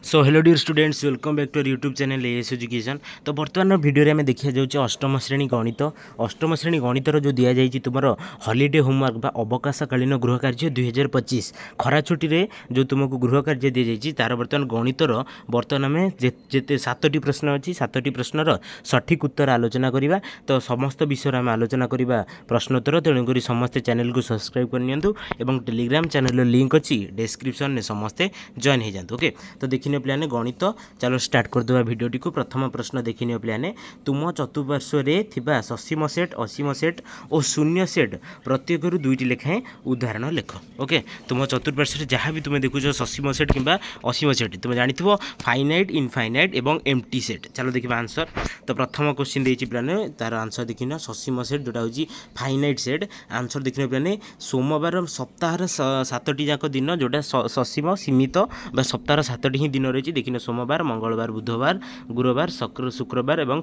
So hello dear students, welcome back to YouTube channel A S education. तो बर्तमान video में देखा जाऊँ अष्टम श्रेणी गणित। अष्टम श्रेणी गणितर जो दि जाए तुम हॉलीडे होमवर्क बा अवकाशकालीन गृह कार्य 2025 खरा छुट्टी रे जो तुमको गृह कार्य दी जाए तार बर्तमान गणितर बर्तमान आम जिते 7टी प्रश्न अच्छी 7टी प्रश्नर सठिक उत्तर आलोचना करवा। तो समस्त विषय आम आलोचना करवा प्रश्नोत्तर, तेणुक समस्ते चैनल को सब्सक्राइब करनी और टेलीग्राम चैनल लिंक अच्छी डिस्क्रिप्शन में समस्ते जॉइन हो जातु। ओके, तो देखिए प्लाने गणित चलो स्टार्ट करदे भिडियोटी को। प्रथम प्रश्न देखिए प्लाने, तुम चतुर्पार्श्वे थिबा ससीम सेट असीम सेट और शून्य सेट प्रत्येक दुईटी लेखाएं उदाहरण लेख। ओके, तुम चतुर्पार्श्वे जहाँ भी तुम देखुच ससीम सेट कि असीम सेट तुम जानी फाइनाइट इनफाइनाइट एवं एम्प्टी सेट। चलो देखिए आंसर। तो प्रथम क्वेश्चन देती प्लाने तार आंसर देखिए ससीम सेट जोटा हूँ फाइनाइट सेट। आंसर देखिए प्लाने सोमवार सप्ताह 7टी जाक दिन जोटा ससीम सीमित सप्ताह 7टी ही दिन रही। देखिए सोमवार मंगलवार बुधवार गुरुवार शुक्रवार और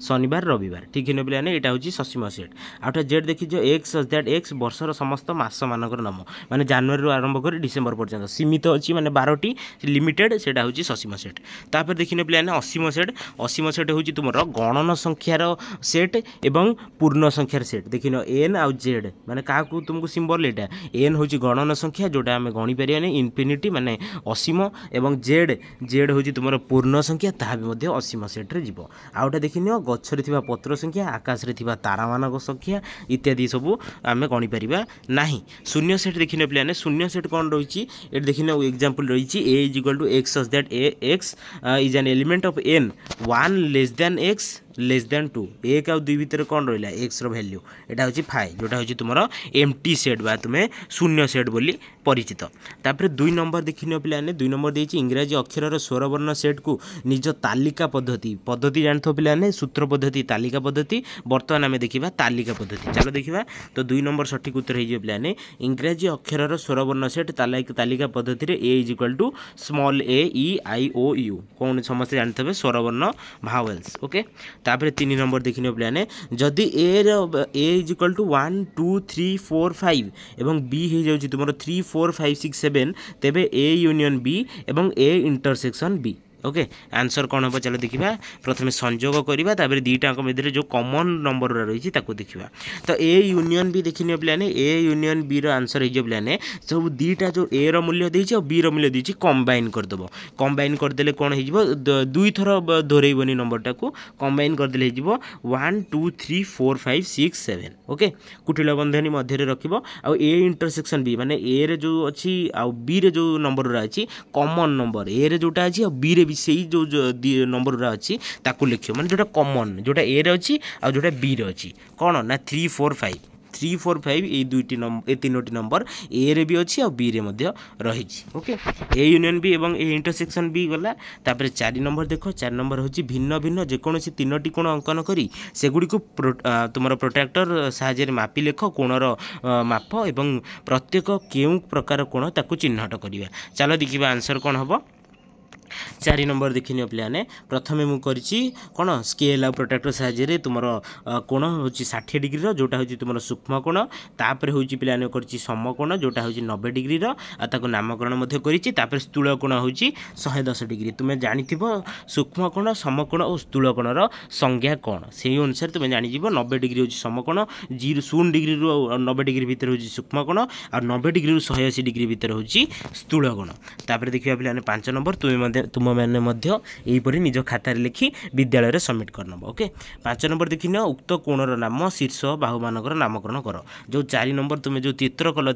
शनिवार रविवार। ठीक है प्लाने यहाँ हूँ ससीम सेट। आउटा जेड देखिए एक्स दैट एक्स वर्षर समस्त मास मानकर नाम माने जनवरी आरंभ कर डिसेम्बर पर्यंत सीमित अच्छी माने 12टी लिमिटेड सेटा हूँ ससीम सेट। तापर देखिए प्लाने असीम सेट। असीम सेट हूँ तुम गणन संख्यार सेट एवं पूर्ण संख्यार सेट। देखिए एन आउ जेड माने क्या तुमको सिंबल यहाँ एन हूँ गणन संख्या जोटा आम गणी पारे इनफिनिटी माने असीम एवं जेड जेड हूँ तुम पूर्ण संख्या ताहा भी असीम सेट्रे जीव। आउटा देखिए गचर थिबा पत्र संख्या आकाश रे थिबा तारा मानक संख्या इत्यादि सबू आम गणी पारिबा नाही। शून्य सेट देखिए प्लाने शून्य सेट कौन रही ये देखिए एग्जांपल रही A is equal to X such that A X is an element of N 1 less than X less than 2 एक आउ 2 भितर कौन रहा एक्स रैल्यू यहाँ हूँ फाइव जोटा हूँ तुम एम्प्टी सेट बा तुम्हें शून्य सेट बोली परिचित। तापर 2 नंबर देखिए प्लाने 2 नंबर देती इंग्राजी अक्षर स्वरवर्ण सेट को निज तालिका पद्धति पद्धति जानते प्लाने सूत्र पद्धति तालिका पद्धति बर्तमान आम देखा तालिका पद्धति। चलो देखा तो 2 नंबर सठिक उत्तर हो प्लाने इंग्राजी अक्षर स्वरवर्ण सेट तालिका पद्धति A is equal to small a e i o u कौन समस्ते जानते स्वरवर्ण भावेल्स। ओके, तापर 3 नंबर देखिए प्लाने जदि ए इज इक्वल टू 1 2 3 4 5 एवं बी हो जाऊँ तुम 3 4 5 6 7 तेबे ए यूनियन बी एवं A intersection B. Okay, answer कौन हम चलो देखा प्रथम संयोग करवा तापर दुईटाक मध्य जो कॉमन नंबर रही देखा। तो ए यूनियन बी देखिए प्लाने ए यूनियन बी आंसर हो प्लाने सब दुईटा जो ए रूल्य देती और बी रूल्य देती कंबाइन करदेव। कंबाइन करदे कौन हो दुई थर दोहरैबनी नंबरटा को कंबाइन करदे हो 1 2 3 4 5 6 7। ओके, कुटिल बंधनी मध्य रख ए इंटरसेक्शन बी माने ए रे जो अच्छी आउ बी रे जो नंबर अच्छी कॉमन नंबर ए रे जोटा अच्छी बी रे भी से जो नंबर अच्छी ताकू लिखियो माने जोटा कॉमन जोटा ए रे अच्छी आ जोटा बी रे अच्छी कौन ना 3 4 5 3 4 5 ये दुईटी नंबर ए तीनोटी नंबर ए रे भी अच्छी और बी रे मध्य रही। ओके, ए यूनियन बी एवं ए इंटरसेक्शन बी गला। तापर 4 नंबर देख 4 नंबर हूँ भिन्न भिन्न जेकोसी 3टी कोण अंकन करी सेगुड़ी को तुम प्रोट्राक्टर साहाय्य मापी लेख कोणर माप एवं प्रत्येक केउ प्रकार कोण ताकू चिन्हट करवा। चलो देखिए आंसर कौन हम। 4 नंबर देखिए प्लाने प्रथमे मुझे कौन स्केल आ प्रोट्राक्टर साहाय्य तुम कोण हूँ 60 डिग्री जोटा हूँ तुम सूक्ष्म कोण तापर हूँ प्लाने कर समकोण जोटा हूँ 90 डिग्री नामकरण कर स्थूल कोण हूँ 110 डिग्री। तुम्हें जानी सूक्ष्म कोण समकोण और स्थूल कोणर संज्ञा कौन से अनुसार तुम्हें जानी 90 डिग्री हूँ समकोण 0 डिग्री रु 90 डिग्री भितर हूँ सूक्ष्म कोण और 90 डिग्री रु 180 डिग्री भितर हूँ स्थूल कोण। तापर देखिए प्लाने 5 नंबर तुम मैंने यहीपरी निज खातार लिखि विद्यालय सबमिट करनब। ओके, 5 नंबर देखिए उक्त कोणर नाम शीर्ष बाहु मानकर नामकरण कर। जो 4 नंबर तुम्हें जो चित्र कल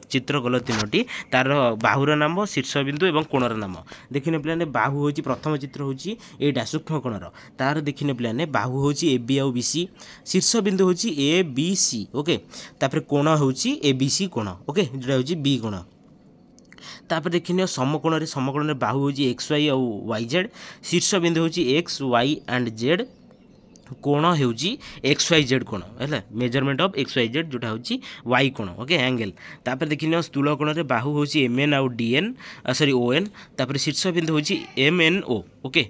3टी तार बाहुर नाम शीर्ष बिंदु एवं कोणर नाम देखिए प्लाने बाहु हूँ प्रथम चित्र हूँ यहाँ सूक्ष्म कोणर तार देखिए प्लाने बाहु हूँ ए बी आउ बी सी शीर्ष बिंदु हूँ ए बी सी। ओके, तापर कोण हूँ ए बी सी कोण। ओके, जोटा हूँ बी कोण। तापर देखिए समकोण बाहु हूँ एक्स वाई और वाई जेड शीर्ष बिंदु हूँ एक्स वाई एंड जेड कोण हूँ एक्स वाई जेड कोण है measurement of X Y Z जोटा हूँ वाई कोण। Okay, angle. तापर देखिए स्थूल कोण रे बाहु हूँ एम एन आउ D N sorry O N तापर शीर्ष बिंदु हूँ एम एन ओ। ओके,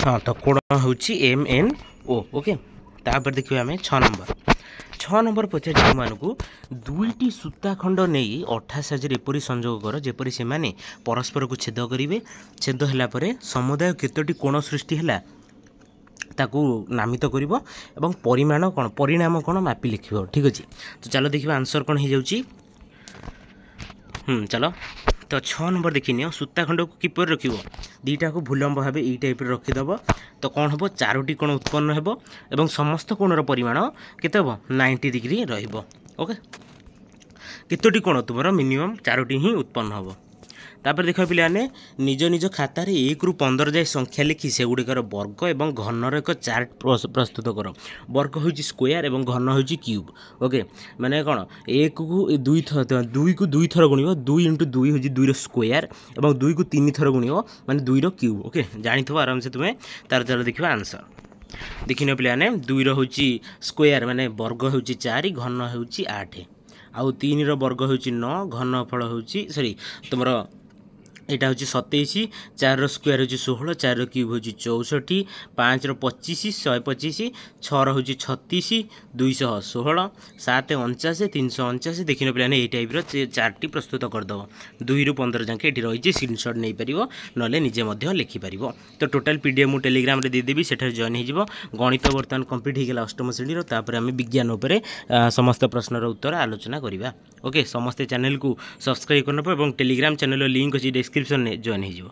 हाँ तो कोण हूँ एम एन ओ। ओके, तापर देखिए आम 6 6 नंबर पचार जो दुईटी सूताखंड नहीं अठा साइज एपरी संजोग कर जेपरी से माने परस्पर को छेद करेंगे छेद है समुदाय केतोटी कोण सृष्टि है ताकू नामित कर परिमाण कौन परिणाम कौन मापी लिख ठीक अच्छे। तो चलो देखिए आंसर कौन हो जाऊँगी चलो तो 6 नंबर देखिए सूताखंड को किपर रख दीटा को भूलंब भाव यही टाइप रखीदेव तो कौन हम 4टी कोण उत्पन्न हो समस्त कोणर परिमाण केते हम 90 डिग्री ओके केतोटी कोण तुम मिनिमम 4टी ही उत्पन्न हम। तापर देख पिलाने निज निज खातार 1 ରୁ 15 जाए संख्या लिखि से गुड़िकर वर्ग एवं घनर एक चार्ट प्रस्तुत कर। वर्ग हूँ स्क्वायर और घन हूँ क्यूब ओके माने कौन 1 को 2 थर 2 को 2 थर गुणिब 2 × 2 हूँ 2 स्क्वायर और 2 को 3 थर गुणिब माने 2 क्यूब ओके जानी आराम से तुम्हें तार चलो देखा आंसर देखिन पिलाने 2 हूँ स्क्वायर माने वर्ग हूँ 4 घन हूँ 8 आउ 3 वर्ग हूँ 9 घन फल हूँ सॉरी तुम यहाँ हूँ 27 4 स्क्वायर हूँ 16 4 क्यूब हूँ 64 5 25 125 6 हूँ 36 216 7 49 349 देखने पे यही टाइप चार्टी प्रस्तुत करदेव 2 ରୁ 15 जाके ये रही स्क्रीनशॉट नहीं पार ना निजे लिखिपार। तो टोटाल पीडीएफ मुझे टेलीग्राम देदेवी से जॉइन हो गणित बर्तमान कम्प्लीट होगा अष्टम श्रेणी तापर आम विज्ञान उपर समस्त प्रश्नर उत्तर आलोचना करवा ओके। समस्ते चैनल को सब्सक्राइब करना टेलीग्राम चैनल लिंक अच्छी डिस्क्रिप्शन जॉइन हो।